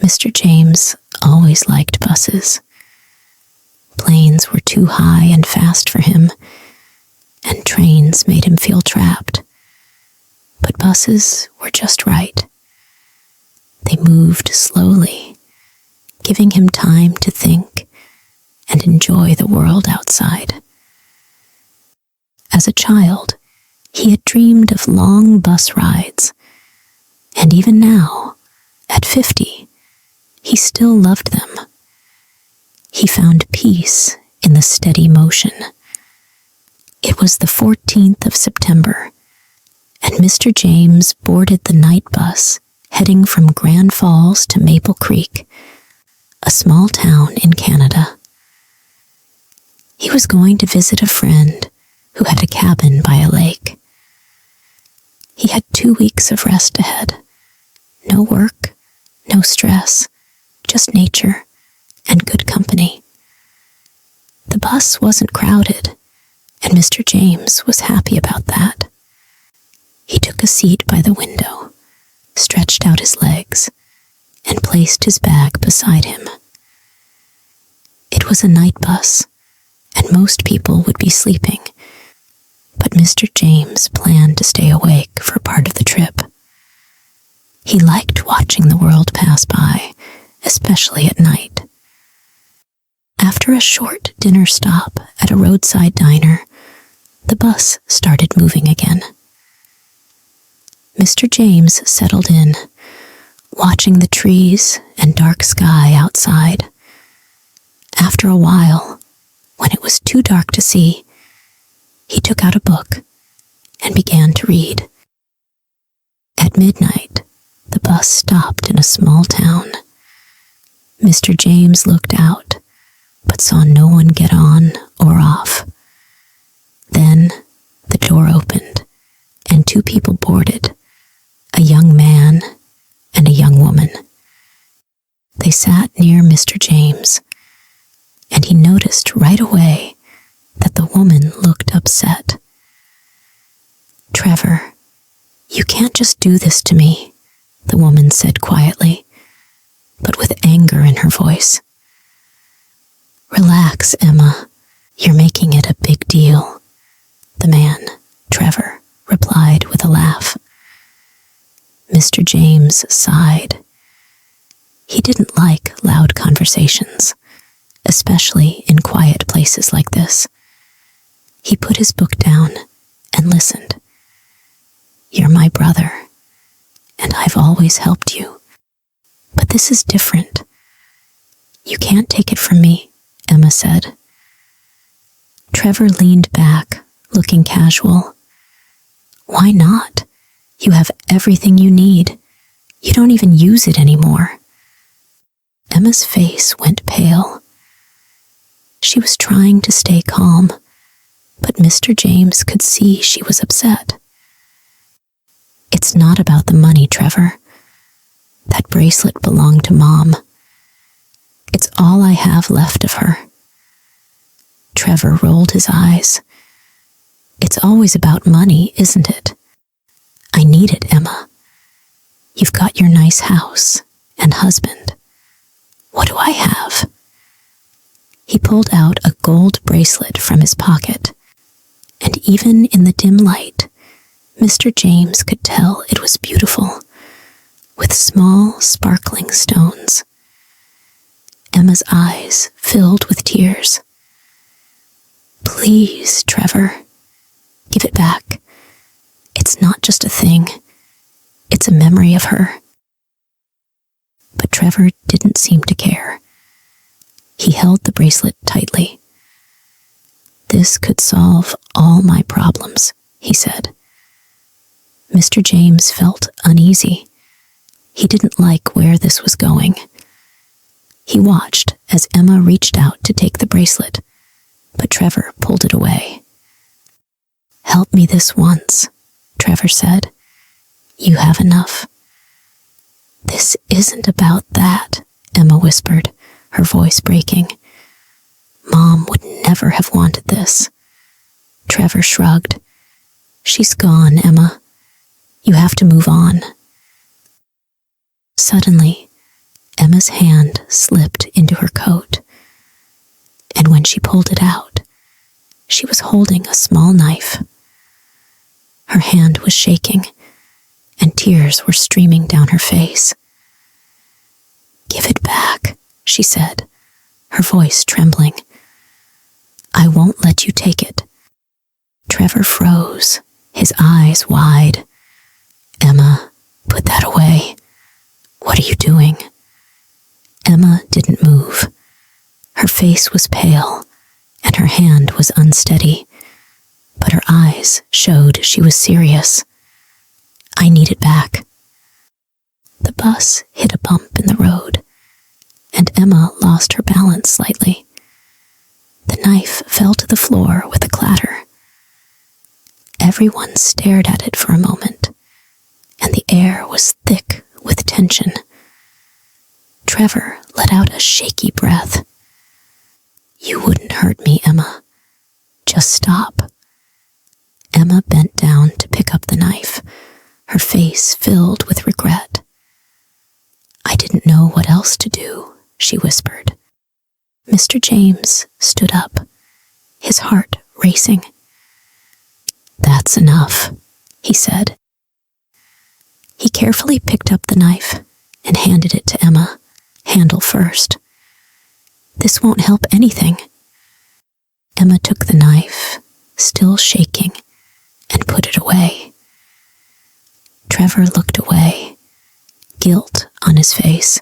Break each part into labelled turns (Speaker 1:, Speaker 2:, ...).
Speaker 1: Mr. James always liked buses. Planes were too high and fast for him, and trains made him feel trapped. But buses were just right. They moved slowly, giving him time to think and enjoy the world outside. As a child, he had dreamed of long bus rides, and even now, at 50, he still loved them. He found peace in the steady motion. It was the 14th of September, and Mr. James boarded the night bus heading from Grand Falls to Maple Creek, a small town in Canada. He was going to visit a friend who had a cabin by a lake. He had 2 weeks of rest ahead. No work, no stress, just nature and good company. The bus wasn't crowded, and Mr. James was happy about that. He took a seat by the window, stretched out his legs, and placed his bag beside him. It was a night bus, and most people would be sleeping, but Mr. James planned to stay awake for part of the trip. He liked watching the world pass by, especially at night. After a short dinner stop at a roadside diner, the bus started moving again. Mr. James settled in, watching the trees and dark sky outside. After a while, when it was too dark to see, he took out a book and began to read. At midnight, the bus stopped in a small town. Mr. James looked out, but saw no one get on or off. Then the door opened, and 2 people boarded, a young man and a young woman. They sat near Mr. James, and he noticed right away that the woman looked upset. "Trevor, you can't just do this to me," the woman said quietly, but with anger in her voice. "Relax, Emma. You're making it a big deal," the man, Trevor, replied with a laugh. Mr. James sighed. He didn't like loud conversations, especially in quiet places like this. He put his book down and listened. "You're my brother, and I've always helped you. But this is different. You can't take it from me," Emma said. Trevor leaned back, looking casual. "Why not? You have everything you need. You don't even use it anymore." Emma's face went pale. She was trying to stay calm, but Mr. James could see she was upset. "It's not about the money, Trevor. That bracelet belonged to Mom. It's all I have left of her." Trevor rolled his eyes. "It's always about money, isn't it? I need it, Emma. You've got your nice house and husband. What do I have?" He pulled out a gold bracelet from his pocket, and even in the dim light, Mr. James could tell it was beautiful, with small, sparkling stones. Emma's eyes filled with tears. "Please, Trevor, give it back. It's not just a thing. It's a memory of her." But Trevor didn't seem to care. He held the bracelet tightly. "This could solve all my problems," he said. Mr. James felt uneasy. He didn't like where this was going. He watched as Emma reached out to take the bracelet, but Trevor pulled it away. "Help me this once," Trevor said. "You have enough." "This isn't about that," Emma whispered, her voice breaking. "Mom would never have wanted this." Trevor shrugged. "She's gone, Emma. You have to move on." Suddenly, Emma's hand slipped into her coat, and when she pulled it out, she was holding a small knife. Her hand was shaking, and tears were streaming down her face. "Give it back," she said, her voice trembling. "I won't let you take it." Trevor froze, his eyes wide. "Emma, put that away. What are you doing?" Emma didn't move. Her face was pale, and her hand was unsteady, but her eyes showed she was serious. "I need it back." The bus hit a bump in the road, and Emma lost her balance slightly. The knife fell to the floor with a clatter. Everyone stared at it for a moment, and the air was thick with tension. Trevor let out a shaky breath. "You wouldn't hurt me, Emma. Just stop." Emma bent down to pick up the knife, her face filled with regret. "I didn't know what else to do," she whispered. Mr. James stood up, his heart racing. "That's enough," he said. He carefully picked up the knife and handed it to Emma, handle first. "This won't help anything." Emma took the knife, still shaking, and put it away. Trevor looked away, guilt on his face.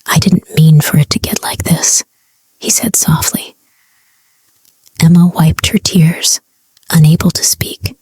Speaker 1: "I didn't mean for it to get like this," he said softly. Emma wiped her tears, unable to speak.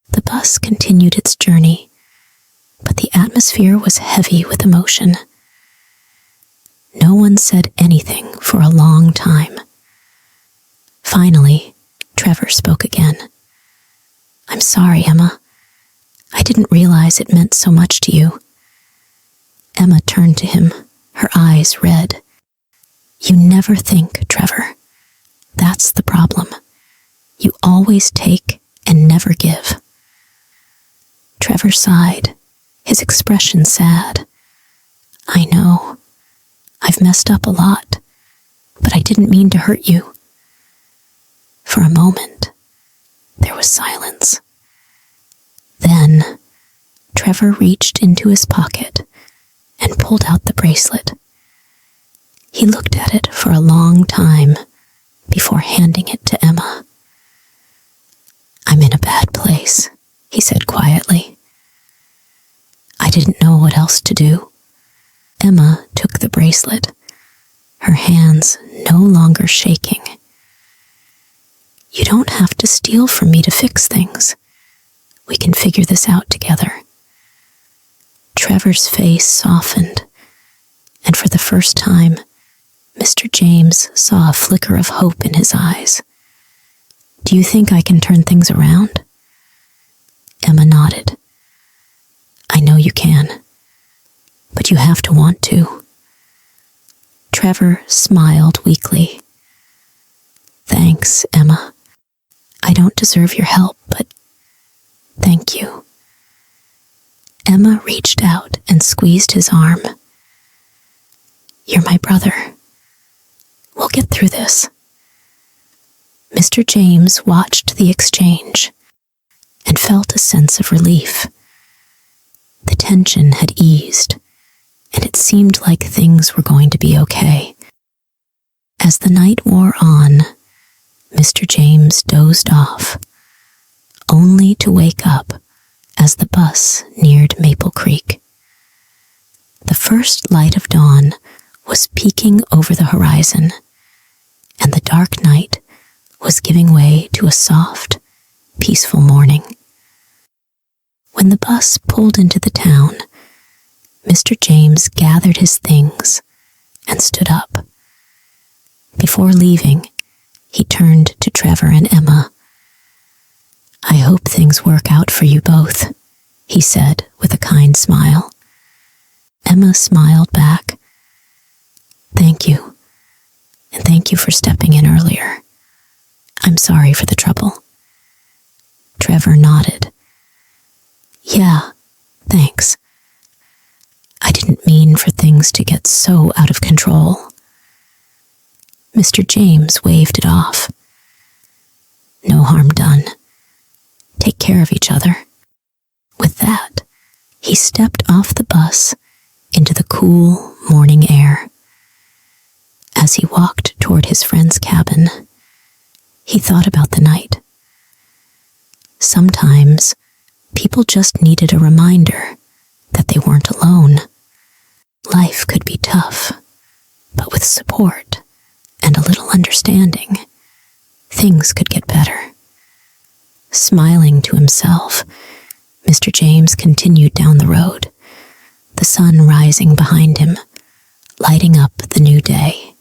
Speaker 1: The bus continued its journey, but the atmosphere was heavy with emotion. No one said anything for a long time. Finally, Trevor spoke again. "I'm sorry, Emma. I didn't realize it meant so much to you." Emma turned to him, her eyes red. "You never think, Trevor. That's the problem. You always take and never give." Trevor sighed, his expression sad. "I know. I've messed up a lot, but I didn't mean to hurt you." For a moment, there was silence. Then, Trevor reached into his pocket and pulled out the bracelet. He looked at it for a long time before handing it to Emma. "I'm in a bad place," he said quietly. "I didn't know what else to do." Emma took the bracelet, her hands no longer shaking. "You don't have to steal from me to fix things. We can figure this out together." Trevor's face softened, and for the first time, Mr. James saw a flicker of hope in his eyes. "Do you think I can turn things around?" Emma nodded. "I know you can, but you have to want to." Trevor smiled weakly. "Thanks, Emma. I don't deserve your help, but thank you." Emma reached out and squeezed his arm. "You're my brother. We'll get through this." Mr. James watched the exchange and felt a sense of relief. The tension had eased, and it seemed like things were going to be okay. As the night wore on, Mr. James dozed off, only to wake up as the bus neared Maple Creek. The first light of dawn was peeking over the horizon, and the dark night was giving way to a soft, peaceful morning. When the bus pulled into the town, Mr. James gathered his things and stood up. Before leaving, he turned to Trevor and Emma. "I hope things work out for you both," he said with a kind smile. Emma smiled back. "Thank you, and thank you for stepping in earlier. I'm sorry for the trouble." Trevor nodded. "Yeah, thanks. I didn't mean for for things to get so out of control. Mr. James waved it off. No harm done. Take care of each other. With that, he stepped off the bus into the cool morning air. As he walked toward his friend's cabin, he thought about the night. Sometimes, people just needed a reminder that they weren't alone. Life could be tough, but with support and a little understanding, things could get better. Smiling to himself, Mr. James continued down the road, the sun rising behind him, lighting up the new day.